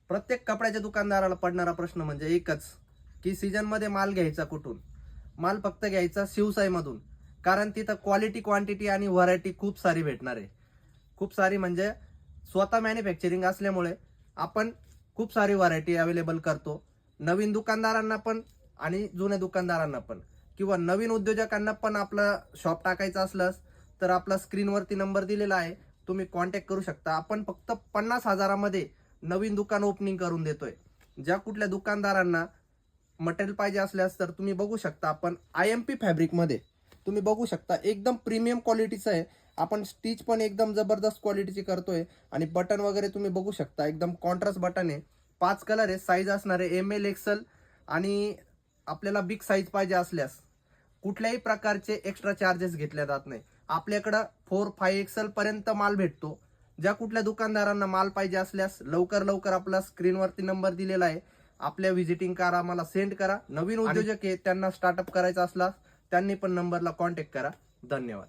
प्रत्येक कपड्याच्या दुकानदाराला पडणारा प्रश्न म्हणजे एकच, की सीजन मध्ये माल घ्यायचा कुठून. माल फक्त घ्यायचा शिवसाईमधून, कारण तिथं क्वालिटी, क्वांटिटी आणि व्हरायटी खूप सारी भेटणार आहे. खूप सारी म्हणजे स्वतः मॅन्युफॅक्चरिंग असल्यामुळे आपण खूप सारी व्हरायटी अवेलेबल करतो. नवीन दुकानदारांना पण आणि जुन्या दुकानदारांना पण, किंवा नवीन उद्योजकांना पण आपलं शॉप टाकायचं असलं तर आपला स्क्रीनवरती नंबर दिलेला आहे, तुम्ही कॉन्टॅक्ट करू शकता. आपण फक्त 50,000मध्ये नवीन दुकान ओपनिंग करून देतोय. ज्या कुठल्या दुकानदारांना मटेरियल पाहिजे असल्यास तर तुम्ही बघू शकता, आपण IMP फॅब्रिकमध्ये तुम्ही बघू शकता, एकदम प्रीमियम क्वालिटीचं आहे. आपण स्टिच पण एकदम जबरदस्त क्वालिटीची करतोय आणि बटन वगैरे तुम्ही बघू शकता, एकदम कॉन्ट्रास्ट बटन आहे. 5 कलर आहे, साईज असणार आहे ML XL. आणि आपल्याला बिग साईज पाहिजे असल्यास कुठल्याही प्रकारचे एक्स्ट्रा चार्जेस घेतले जात नाही. आपल्याकडं 4-5 XL पर्यंत माल भेटतो. ज्या कुठल्या दुकानदारांना माल पाहिजे असल्यास लवकर लवकर आपला स्क्रीनवरती नंबर दिलेला आहे, आपल्या व्हिजिटिंग कार्ड आम्हाला सेंड करा. नवीन उद्योजक आहे त्यांना स्टार्टअप करायचा असला त्यांनी पण नंबरला कॉन्टॅक्ट करा. धन्यवाद.